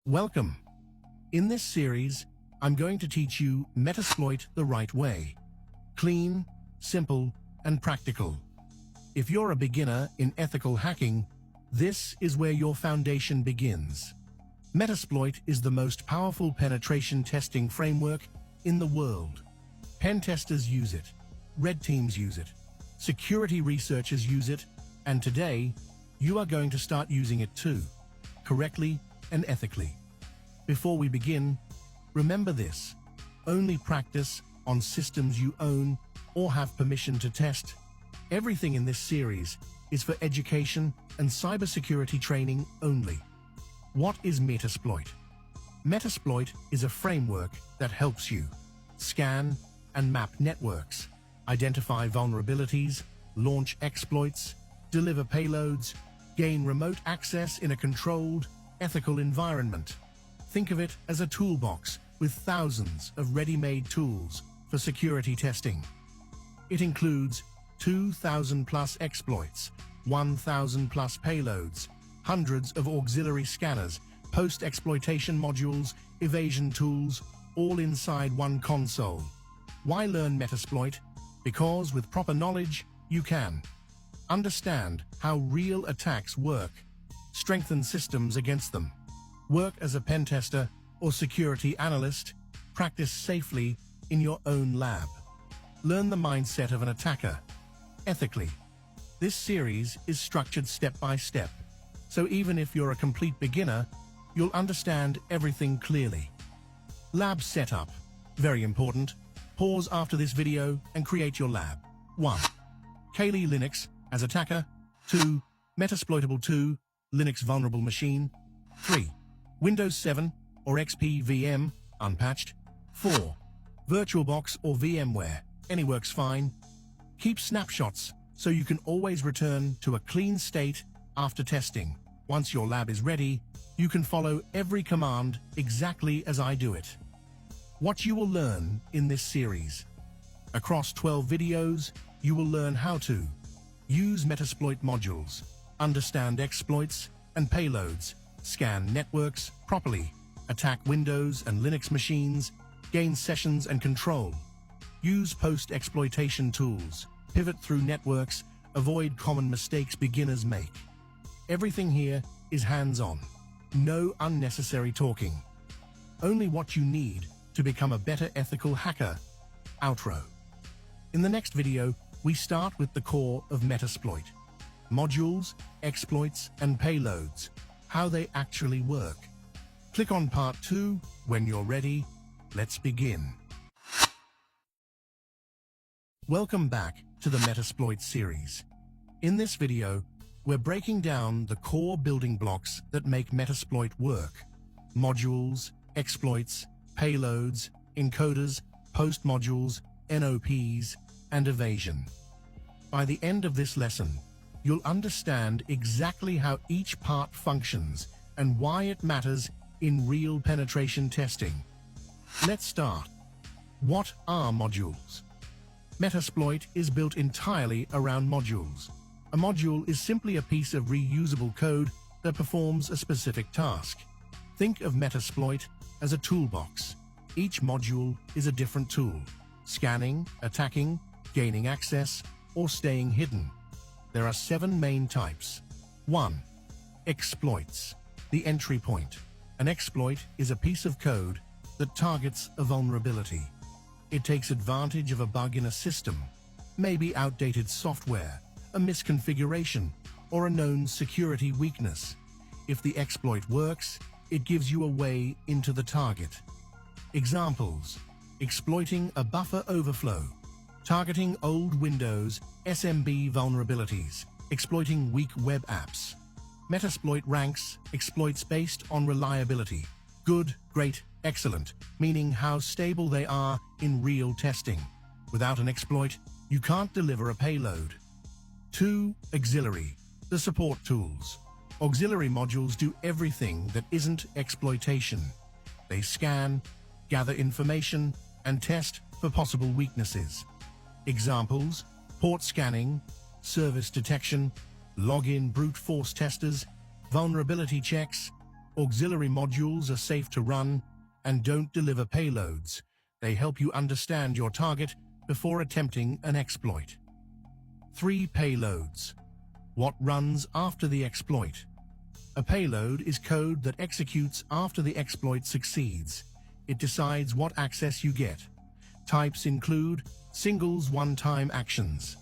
Welcome. In this series, I'm going to teach you Metasploit the right way. Clean, simple, and practical. If you're a beginner in ethical hacking, this is where your foundation begins. Metasploit is the most powerful penetration testing framework in the world. Pen testers use it, red teams use it, security researchers use it, and today, you are going to start using it too, correctly and ethically. Before we begin, remember this: only practice on systems you own or have permission to test. Everything in this series is for education and cybersecurity training only. What is Metasploit? Metasploit is a framework that helps you scan and map networks, identify vulnerabilities, launch exploits, deliver payloads, gain remote access in a controlled, ethical environment. Think of it as a toolbox with thousands of ready-made tools for security testing. It includes 2,000 plus exploits, 1,000 plus payloads, hundreds of auxiliary scanners, post-exploitation modules, evasion tools, all inside one console. Why learn Metasploit? Because with proper knowledge, you can understand how real attacks work, strengthen systems against them, work as a pen tester or security analyst, practice safely in your own lab. Learn the mindset of an attacker, ethically. This series is structured step by step, so even if you're a complete beginner, you'll understand everything clearly. Lab setup, very important. Pause after this video and create your lab. 1. Kali Linux as attacker. 2. Metasploitable 2, Linux vulnerable machine. 3. Windows 7 or XP VM, unpatched. 4. VirtualBox or VMware, any works fine. Keep snapshots so you can always return to a clean state after testing. Once your lab is ready, you can follow every command exactly as I do it. What you will learn in this series. Across 12 videos, you will learn how to use Metasploit modules, understand exploits and payloads, scan networks properly, attack Windows and Linux machines, gain sessions and control, use post-exploitation tools, pivot through networks, avoid common mistakes beginners make. Everything here is hands-on. No unnecessary talking. Only what you need to become a better ethical hacker. Outro. In the next video, we start with the core of Metasploit. Modules, exploits, and payloads. How they actually work. Click on part 2 when you're ready. Let's begin. Welcome back to the Metasploit series. In this video, we're breaking down the core building blocks that make Metasploit work. Modules, exploits, payloads, encoders, post modules, NOPs, and evasion. By the end of this lesson, you'll understand exactly how each part functions and why it matters in real penetration testing. Let's start. What are modules? Metasploit is built entirely around modules. A module is simply a piece of reusable code that performs a specific task. Think of Metasploit as a toolbox. Each module is a different tool: scanning, attacking, gaining access, or staying hidden. There are 7 main types. 1. Exploits. The entry point. An exploit is a piece of code that targets a vulnerability. It takes advantage of a bug in a system, maybe outdated software, a misconfiguration, or a known security weakness. If the exploit works, it gives you a way into the target. Examples: exploiting a buffer overflow, targeting old Windows SMB vulnerabilities, exploiting weak web apps. Metasploit ranks exploits based on reliability: good, great, excellent, meaning how stable they are in real testing. Without an exploit, you can't deliver a payload. 2. Auxiliary. The support tools. Auxiliary modules do everything that isn't exploitation. They scan, gather information, and test for possible weaknesses. Examples: port scanning, service detection, login brute force testers, vulnerability checks, Auxiliary modules are safe to run and don't deliver payloads. They help you understand your target before attempting an exploit. 3 payloads. What runs after the exploit? A payload is code that executes after the exploit succeeds. It decides what access you get. Types include singles one-time actions.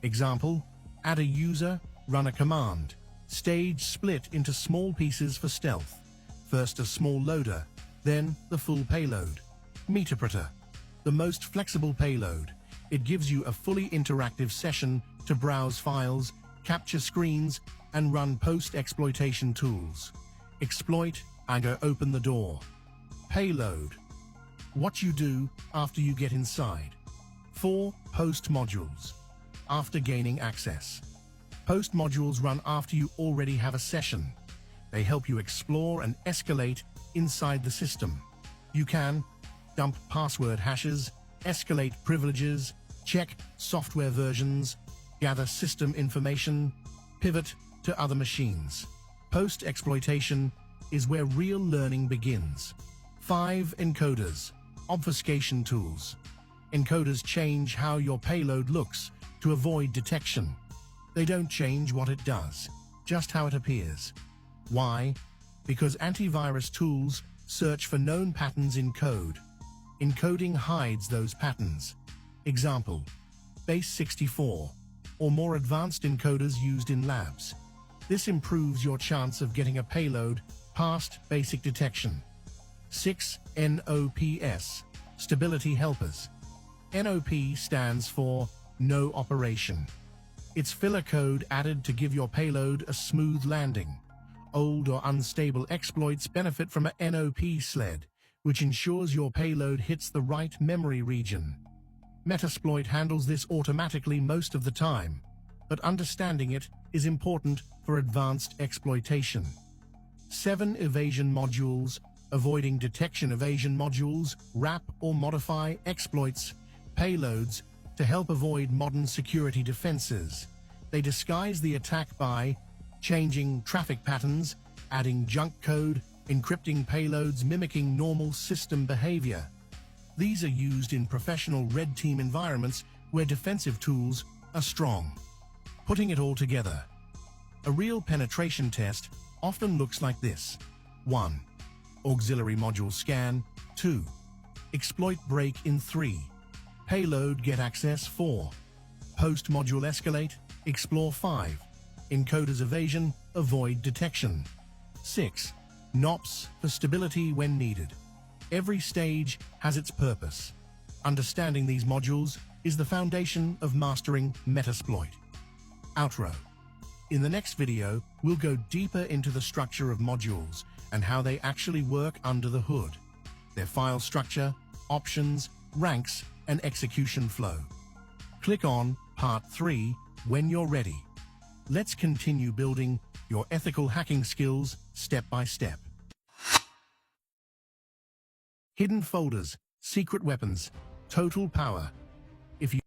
Example, add a user, run a command. Stage split into small pieces for stealth. First a small loader, then the full payload. Metasploit, the most flexible payload. It gives you a fully interactive session to browse files, capture screens, and run post-exploitation tools. Exploit and open the door. Payload, what you do after you get inside. 4 post modules. After gaining access. Post modules run after you already have a session. They help you explore and escalate inside the system. You can dump password hashes, escalate privileges, check software versions, gather system information, pivot to other machines. Post-exploitation is where real learning begins. 5 encoders, obfuscation tools. Encoders change how your payload looks to avoid detection. They don't change what it does, just how it appears. Why? Because antivirus tools search for known patterns in code. Encoding hides those patterns. Example, base64, or more advanced encoders used in labs. This improves your chance of getting a payload past basic detection. 6 NOPs, stability helpers. NOP stands for no operation. It's filler code added to give your payload a smooth landing. Old or unstable exploits benefit from a NOP sled, which ensures your payload hits the right memory region. Metasploit handles this automatically most of the time, but understanding it is important for advanced exploitation. 7 evasion modules, avoiding detection evasion modules, wrap or modify exploits, payloads to help avoid modern security defenses. They disguise the attack by changing traffic patterns, adding junk code, encrypting payloads mimicking normal system behavior. These are used in professional red team environments where defensive tools are strong. Putting it all together. A real penetration test often looks like this. 1. Auxiliary module scan. 2. Exploit break in 3. Payload get access 4. Post module escalate, explore 5. Encoders evasion, avoid detection. 6. NOPs for stability when needed. Every stage has its purpose. Understanding these modules is the foundation of mastering Metasploit. Outro. In the next video, we'll go deeper into the structure of modules and how they actually work under the hood. Their file structure, options, ranks, and execution flow. Click on Part 3 when you're ready. Let's continue building your ethical hacking skills step by step. Hidden folders, secret weapons, total power. If you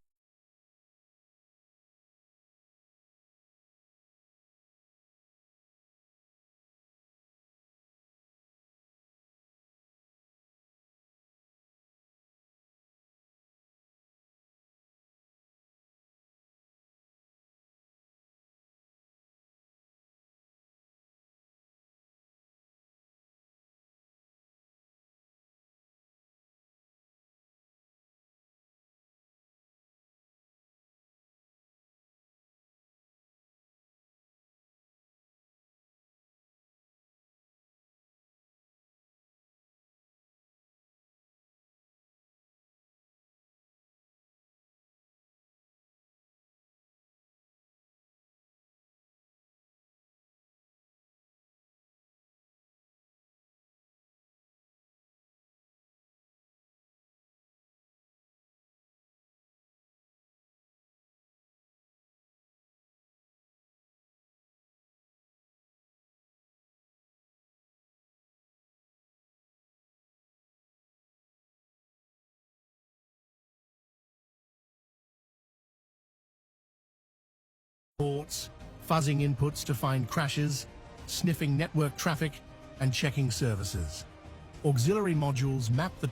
ports, fuzzing inputs to find crashes, sniffing network traffic, and checking services. Auxiliary modules map the